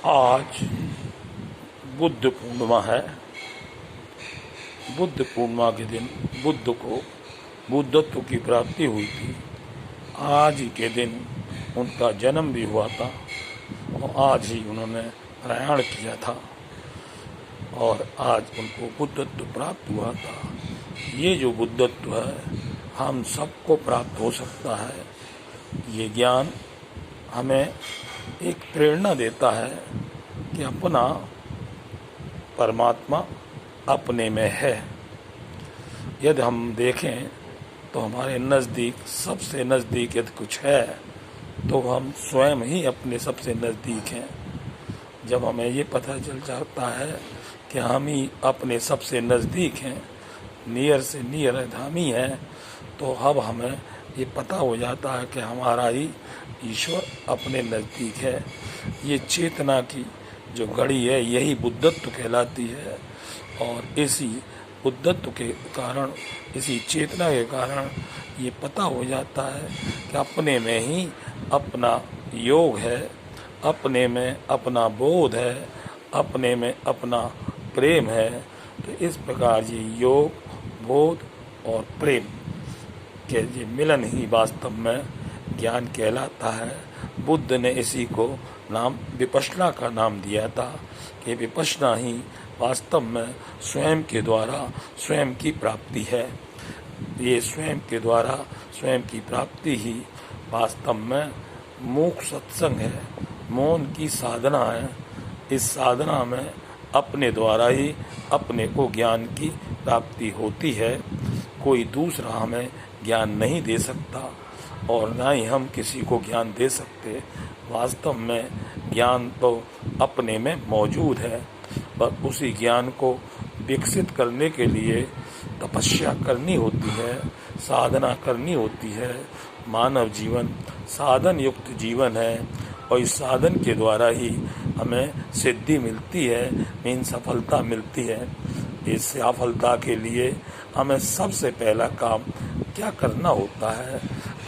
आज बुद्ध पूर्णिमा है। बुद्ध पूर्णिमा के दिन बुद्ध को बुद्धत्व की प्राप्ति हुई थी। आज ही के दिन उनका जन्म भी हुआ था और आज ही उन्होंने प्रयाण किया था और आज उनको बुद्धत्व प्राप्त हुआ था। ये जो बुद्धत्व है हम सबको प्राप्त हो सकता है। ये ज्ञान हमें एक प्रेरणा देता है कि अपना परमात्मा अपने में है। यदि हम देखें तो हमारे नज़दीक सबसे नज़दीक यदि कुछ है तो हम स्वयं ही अपने सबसे नज़दीक हैं। जब हमें ये पता चल जाता है कि हम ही अपने सबसे नज़दीक हैं, नियर से नियर हम ही हैं, तो अब हमें ये पता हो जाता है कि हमारा ही ईश्वर अपने नज़दीक है। ये चेतना की जो घड़ी है यही बुद्धत्व कहलाती है और इसी बुद्धत्व के कारण, इसी चेतना के कारण ये पता हो जाता है कि अपने में ही अपना योग है, अपने में अपना बोध है, अपने में अपना प्रेम है। तो इस प्रकार ये योग, बोध और प्रेम के ये मिलन ही वास्तव में ज्ञान कहलाता है। बुद्ध ने इसी को नाम विपश्यना का नाम दिया था कि विपश्यना ही वास्तव में स्वयं के द्वारा स्वयं की प्राप्ति है। ये स्वयं के द्वारा स्वयं की प्राप्ति ही वास्तव में मोक्ष सत्संग है, मौन की साधना है। इस साधना में अपने द्वारा ही अपने को ज्ञान की प्राप्ति होती है। कोई दूसरा हमें ज्ञान नहीं दे सकता और ना ही हम किसी को ज्ञान दे सकते। वास्तव में ज्ञान तो अपने में मौजूद है, पर उसी ज्ञान को विकसित करने के लिए तपस्या करनी होती है, साधना करनी होती है। मानव जीवन साधन युक्त जीवन है और इस साधन के द्वारा ही हमें सिद्धि मिलती है, मीन सफलता मिलती है। इस सफलता के लिए हमें सबसे पहला काम क्या करना होता है,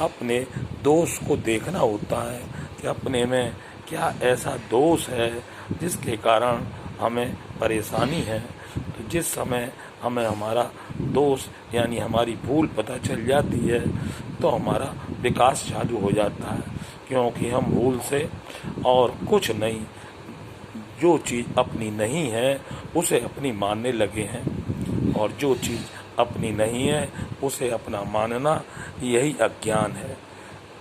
अपने दोष को देखना होता है कि अपने में क्या ऐसा दोष है जिसके कारण हमें परेशानी है। तो जिस समय हमें हमारा दोष यानी हमारी भूल पता चल जाती है तो हमारा विकास चालू हो जाता है, क्योंकि हम भूल से और कुछ नहीं, जो चीज़ अपनी नहीं है उसे अपनी मानने लगे हैं और जो चीज़ अपनी नहीं है उसे अपना मानना यही अज्ञान है।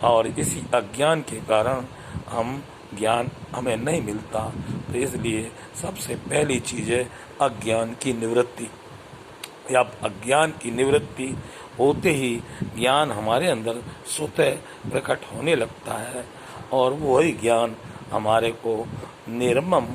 और इसी अज्ञान के कारण हम ज्ञान हमें नहीं मिलता। तो इसलिए सबसे पहली चीज़ है अज्ञान की निवृत्ति। अब अज्ञान की निवृत्ति होते ही ज्ञान हमारे अंदर स्वतः प्रकट होने लगता है और वही ज्ञान हमारे को निर्मम,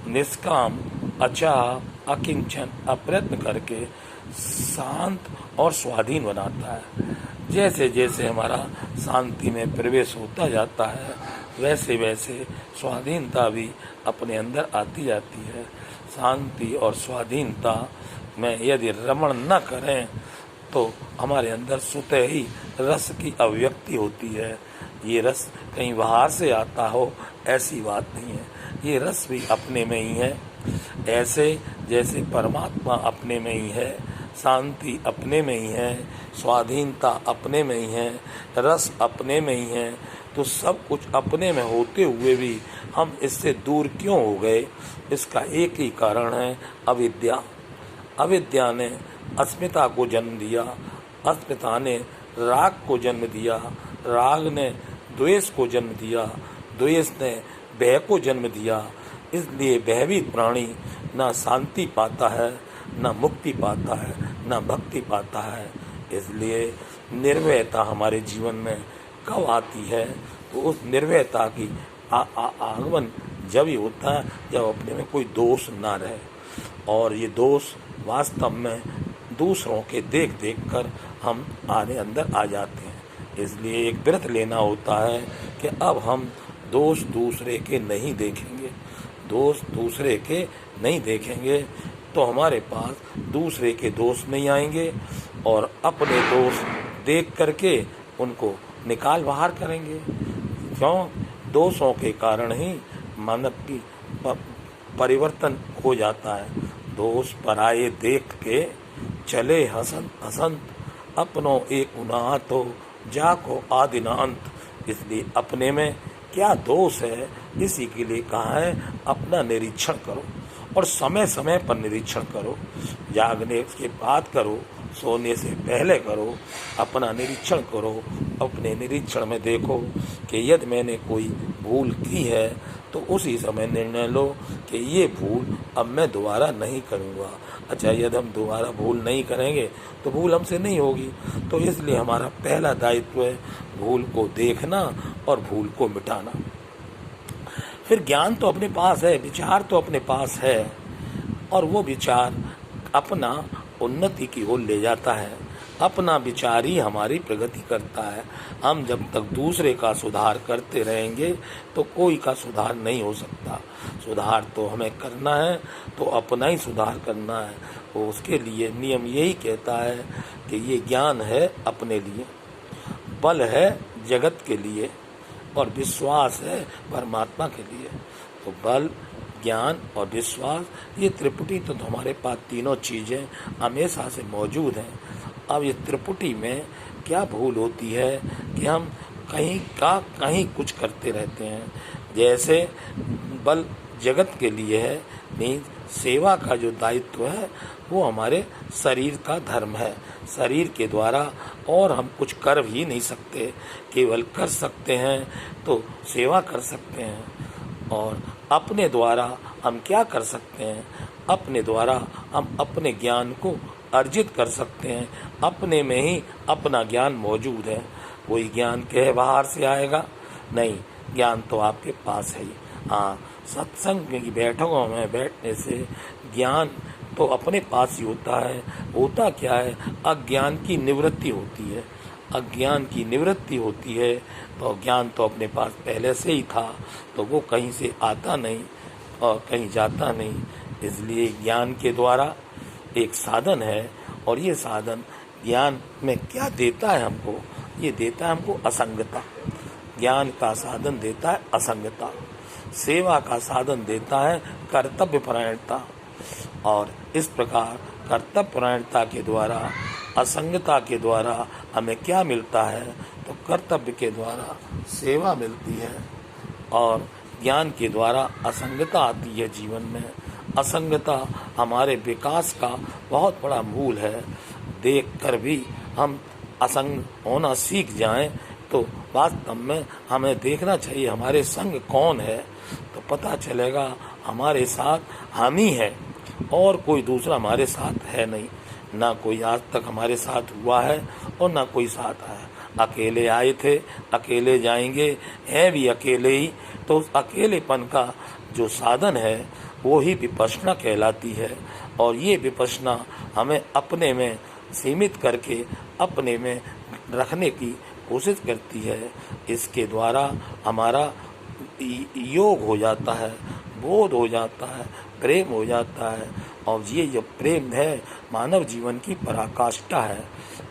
निष्काम, अचाह, अकिंचन, अप्रयत्न करके शांत और स्वाधीन बनाता है। जैसे जैसे हमारा शांति में प्रवेश होता जाता है वैसे वैसे स्वाधीनता भी अपने अंदर आती जाती है। शांति और स्वाधीनता में यदि रमण न करें तो हमारे अंदर स्वतः ही रस की अभिव्यक्ति होती है। ये रस कहीं बाहर से आता हो ऐसी बात नहीं है, ये रस भी अपने में ही है। ऐसे जैसे परमात्मा अपने में ही है, शांति अपने में ही है, स्वाधीनता अपने में ही है, रस अपने में ही है, तो सब कुछ अपने में होते हुए भी हम इससे दूर क्यों हो गए? इसका एक ही कारण है अविद्या। अविद्या ने अस्मिता को जन्म दिया, अस्मिता ने राग को जन्म दिया, राग ने द्वेष को जन्म दिया, द्वेष ने भय को जन्म दिया। इसलिए भयभीत प्राणी ना शांति पाता है, ना मुक्ति पाता है, ना भक्ति पाता है। इसलिए निर्भयता हमारे जीवन में कब आती है? तो उस निर्भयता की आगमन जब ही होता है जब अपने में कोई दोष ना रहे। और ये दोष वास्तव में दूसरों के देख देख कर हम आने अंदर आ जाते हैं। इसलिए एक व्रत लेना होता है कि अब हम दोष दूसरे के नहीं देखेंगे, दोष दूसरे के नहीं देखेंगे तो हमारे पास दूसरे के दोष नहीं आएंगे और अपने दोष देख करके उनको निकाल बाहर करेंगे। क्यों? दोषों के कारण ही मानव की परिवर्तन हो जाता है। दोष पराये देख के चले हसंत हसंत, अपनों एक उना तो जाको आदिनांत। इसलिए अपने में क्या दोष है, इसी के लिए कहा है अपना निरीक्षण करो, और समय समय पर निरीक्षण करो। जागने के बाद करो, सोने से पहले करो, अपना निरीक्षण करो। अपने निरीक्षण में देखो कि यदि मैंने कोई भूल की है तो उसी समय निर्णय लो कि ये भूल अब मैं दोबारा नहीं करूँगा। अच्छा, यदि हम दोबारा भूल नहीं करेंगे तो भूल हमसे नहीं होगी। तो इसलिए हमारा पहला दायित्व है भूल को देखना और भूल को मिटाना। फिर ज्ञान तो अपने पास है, विचार तो अपने पास है, और वो विचार अपना उन्नति की ओर ले जाता है। अपना विचार ही हमारी प्रगति करता है। हम जब तक दूसरे का सुधार करते रहेंगे तो कोई का सुधार नहीं हो सकता। सुधार तो हमें करना है तो अपना ही सुधार करना है। वो उसके लिए नियम यही कहता है कि ये ज्ञान है अपने लिए, बल है जगत के लिए, और विश्वास है परमात्मा के लिए। तो बल, ज्ञान और विश्वास, ये त्रिपुटी तो हमारे पास तीनों चीज़ें हमेशा से मौजूद हैं। अब ये त्रिपुटी में क्या भूल होती है कि हम कहीं का कहीं कुछ करते रहते हैं। जैसे बल जगत के लिए है, नहीं, सेवा का जो दायित्व है वो हमारे शरीर का धर्म है। शरीर के द्वारा और हम कुछ कर भी नहीं सकते, केवल कर सकते हैं तो सेवा कर सकते हैं। और अपने द्वारा हम क्या कर सकते हैं, अपने द्वारा हम अपने ज्ञान को अर्जित कर सकते हैं। अपने में ही अपना ज्ञान मौजूद है। कोई ज्ञान कहे बाहर से आएगा नहीं, ज्ञान तो आपके पास है ही। हाँ, सत्संग की बैठकों में बैठने से ज्ञान तो अपने पास ही होता है। होता क्या है, अज्ञान की निवृत्ति होती है। अज्ञान की निवृत्ति होती है तो ज्ञान तो अपने पास पहले से ही था, तो वो कहीं से आता नहीं और कहीं जाता नहीं। इसलिए ज्ञान के द्वारा एक साधन है, और ये साधन ज्ञान में क्या देता है हमको, ये देता है हमको असंगता। ज्ञान का साधन देता है असंगता, सेवा का साधन देता है कर्तव्य परायणता। और इस प्रकार कर्तव्य परायणता के द्वारा, असंगता के द्वारा हमें क्या मिलता है, तो कर्तव्य के द्वारा सेवा मिलती है, और ज्ञान के द्वारा असंगता आती है जीवन में। असंगता हमारे विकास का बहुत बड़ा मूल है। देख कर भी हम असंग होना सीख जाएं तो वास्तव में हमें देखना चाहिए हमारे संग कौन है, तो पता चलेगा हमारे साथ हम ही है और कोई दूसरा हमारे साथ है नहीं। ना कोई आज तक हमारे साथ हुआ है और ना कोई साथ आया। अकेले आए थे, अकेले जाएंगे, हैं भी अकेले ही। तो उस अकेलेपन का जो साधन है वो ही विपश्यना कहलाती है। और ये विपश्यना हमें अपने में सीमित करके अपने में रखने की कोशिश करती है। इसके द्वारा हमारा योग हो जाता है, बोध हो जाता है, प्रेम हो जाता है। और ये जो प्रेम है मानव जीवन की पराकाष्ठा है।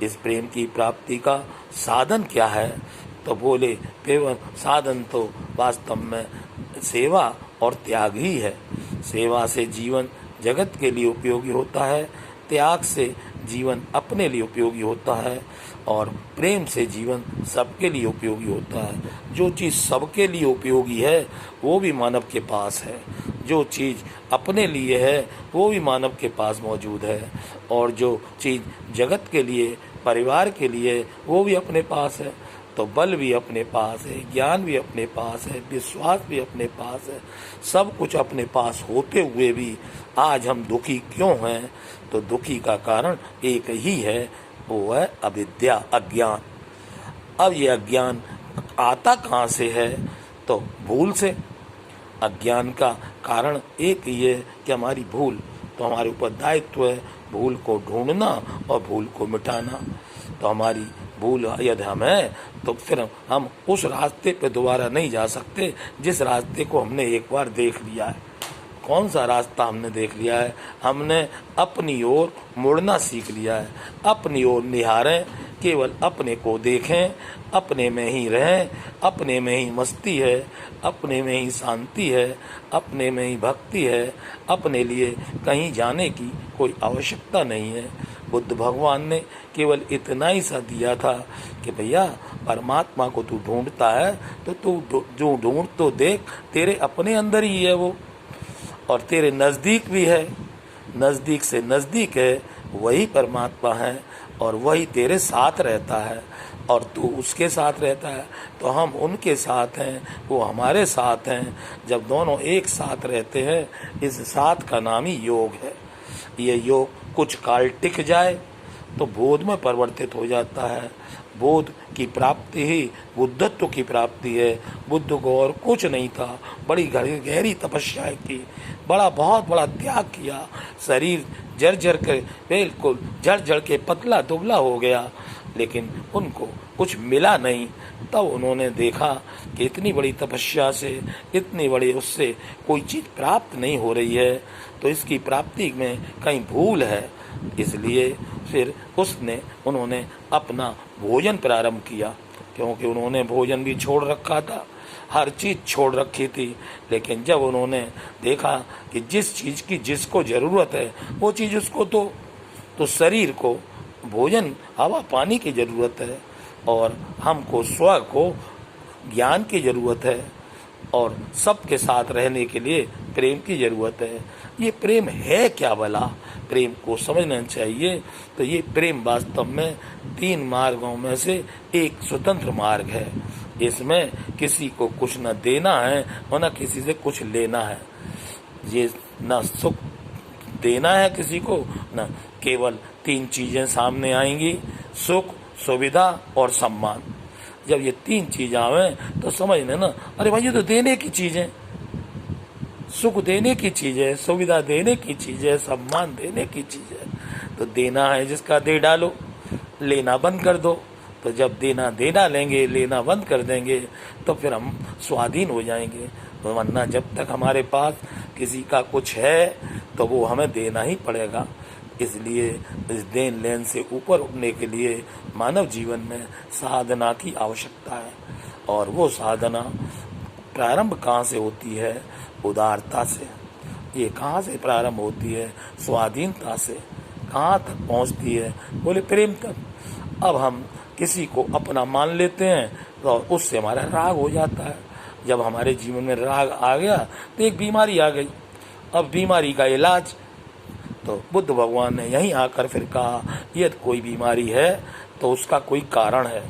इस प्रेम की प्राप्ति का साधन क्या है, तो बोले केवल साधन तो वास्तव में सेवा और त्याग ही है। सेवा से जीवन जगत के लिए उपयोगी होता है, त्याग से जीवन अपने लिए उपयोगी होता है, और प्रेम से जीवन सबके लिए उपयोगी होता है। जो चीज़ सबके लिए उपयोगी है वो भी मानव के पास है, जो चीज़ अपने लिए है वो भी मानव के पास मौजूद है, और जो चीज़ जगत के लिए, परिवार के लिए, वो भी अपने पास है। तो बल भी अपने पास है, ज्ञान भी अपने पास है, विश्वास भी अपने पास है। सब कुछ अपने पास होते हुए भी आज हम दुखी क्यों हैं, तो दुखी का कारण एक ही है, वो है अविद्या, अज्ञान। अब ये अज्ञान आता कहाँ से है, तो भूल से। अज्ञान का कारण एक ही है कि हमारी भूल, तो हमारे ऊपर दायित्व है भूल को ढूंढना और भूल को मिटाना। तो हमारी भूल यदि हम है तो फिर हम उस रास्ते पे दोबारा नहीं जा सकते जिस रास्ते को हमने एक बार देख लिया है। कौन सा रास्ता हमने देख लिया है, हमने अपनी ओर मुड़ना सीख लिया है। अपनी ओर निहारें, केवल अपने को देखें, अपने में ही रहें, अपने में ही मस्ती है, अपने में ही शांति है, अपने में ही भक्ति है, अपने लिए कहीं जाने की कोई आवश्यकता नहीं है। बुद्ध भगवान ने केवल इतना ही सा दिया था कि भैया परमात्मा को तू ढूंढता है तो तू जो ढूंढ तो देख, तेरे अपने अंदर ही है वो, और तेरे नज़दीक भी है, नज़दीक से नज़दीक है, वही परमात्मा है और वही तेरे साथ रहता है और तू उसके साथ रहता है। तो हम उनके साथ हैं, वो हमारे साथ हैं। जब दोनों एक साथ रहते हैं, इस साथ का नाम ही योग है। ये योग कुछ काल टिक जाए तो बोध में परिवर्तित हो जाता है। बोध की प्राप्ति ही बुद्धत्व की प्राप्ति है। बुद्ध को और कुछ नहीं था, बड़ी गहरी तपस्या की, बहुत बड़ा त्याग किया, शरीर जर्जर के बिल्कुल जड़ के पतला दुबला हो गया, लेकिन उनको कुछ मिला नहीं। तब उन्होंने देखा कि इतनी बड़ी तपस्या से, इतनी बड़ी उससे कोई चीज़ प्राप्त नहीं हो रही है, तो इसकी प्राप्ति में कहीं भूल है। इसलिए फिर उन्होंने अपना भोजन प्रारंभ किया, क्योंकि उन्होंने भोजन भी छोड़ रखा था, हर चीज़ छोड़ रखी थी। लेकिन जब उन्होंने देखा कि जिस चीज़ की जिसको ज़रूरत है वो चीज़ उसको तो शरीर को भोजन हवा पानी की ज़रूरत है, और हमको स्व को ज्ञान की ज़रूरत है, और सबके साथ रहने के लिए प्रेम की ज़रूरत है। ये प्रेम है क्या भला? प्रेम को समझना चाहिए। तो ये प्रेम वास्तव में 3 मार्गों में से एक स्वतंत्र मार्ग है। इसमें किसी को कुछ न देना है और न किसी से कुछ लेना है। ये न सुख देना है किसी को, न केवल 3 चीज़ें सामने आएंगी, सुख, सुविधा और सम्मान। जब ये 3 चीज़ आवे तो समझ लेना, अरे भाई ये तो देने की चीज़ है, सुख देने की चीज़ है, सुविधा देने की चीज़ है, सम्मान देने की चीज़ है। तो देना है जिसका दे डालो, लेना बंद कर दो। तो जब दे डालेंगे, लेना बंद कर देंगे, तो फिर हम स्वाधीन हो जाएंगे। तो वरना जब तक हमारे पास किसी का कुछ है तो वो हमें देना ही पड़ेगा। इसलिए इस देन लेन से ऊपर उठने के लिए मानव जीवन में साधना की आवश्यकता है। और वो साधना प्रारंभ कहाँ से होती है? उदारता से। ये कहाँ से प्रारंभ होती है? स्वाधीनता से। कहाँ तक पहुँचती है? बोले प्रेम तक। अब हम किसी को अपना मान लेते हैं तो उससे हमारा राग हो जाता है। जब हमारे जीवन में राग आ गया तो एक बीमारी आ गई। अब बीमारी का इलाज, तो बुद्ध भगवान ने यहीं आकर फिर कहा, यदि कोई बीमारी है तो उसका कोई कारण है,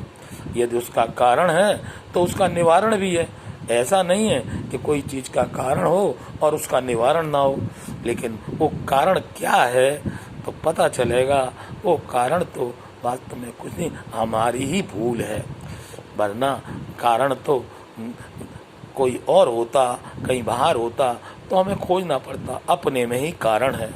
यदि उसका कारण है तो उसका निवारण भी है। ऐसा नहीं है कि कोई चीज़ का कारण हो और उसका निवारण ना हो, लेकिन वो कारण क्या है तो पता चलेगा। वो कारण तो वास्तव में कुछ नहीं, हमारी ही भूल है। वरना कारण तो कोई और होता, कहीं बाहर होता तो हमें खोजना पड़ता। अपने में ही कारण है,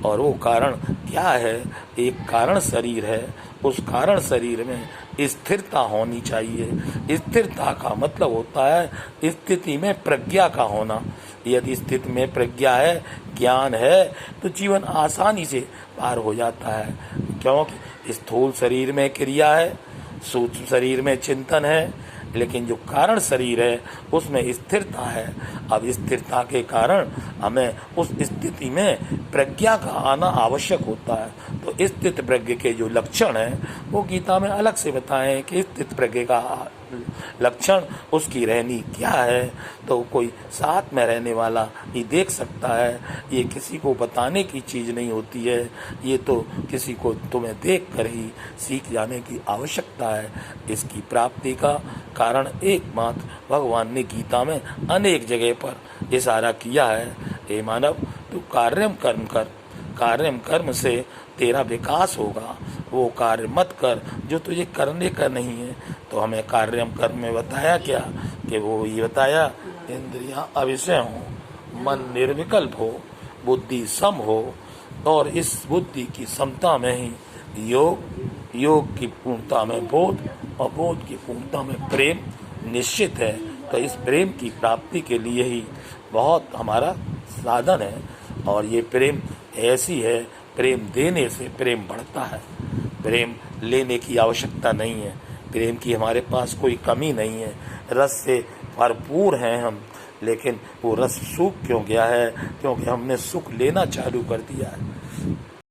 और वो कारण क्या है? एक कारण शरीर है। उस कारण शरीर में स्थिरता होनी चाहिए। स्थिरता का मतलब होता है स्थिति में प्रज्ञा का होना। यदि स्थिति में प्रज्ञा है, ज्ञान है, तो जीवन आसानी से पार हो जाता है। क्योंकि स्थूल शरीर में क्रिया है, सूक्ष्म शरीर में चिंतन है, लेकिन जो कारण शरीर है उसमें स्थिरता है। अब स्थिरता के कारण हमें उस स्थिति में प्रज्ञा का आना आवश्यक होता है। तो स्थित प्रज्ञ के जो लक्षण हैं वो गीता में अलग से बताएं कि स्थित प्रज्ञ का लक्षण उसकी रहनी क्या है। तो कोई साथ में रहने वाला ही देख सकता है। ये किसी को बताने की चीज़ नहीं होती है, ये तो किसी को तुम्हें देख कर ही सीख जाने की आवश्यकता है। इसकी प्राप्ति का कारण एकमात्र भगवान ने गीता में अनेक जगह पर इशारा किया है। हे मानव, तू कार्यम कर्म कर, कार्यम कर्म से तेरा विकास होगा। वो कार्य मत कर जो तुझे करने का नहीं है। तो हमें कार्यम कर्म में बताया क्या कि वो ये बताया, इंद्रियां अविषय हो, मन निर्विकल्प हो, बुद्धि सम हो, और इस बुद्धि की समता में ही योग की पूर्णता में बोध, और बोध की पूर्णता में प्रेम निश्चित है। तो इस प्रेम की प्राप्ति के लिए ही बहुत हमारा साधन है। और ये प्रेम ऐसी है, प्रेम देने से प्रेम बढ़ता है, प्रेम लेने की आवश्यकता नहीं है। प्रेम की हमारे पास कोई कमी नहीं है, रस से भरपूर हैं हम, लेकिन वो रस सूख क्यों गया है? क्योंकि हमने सुख लेना चालू कर दिया है।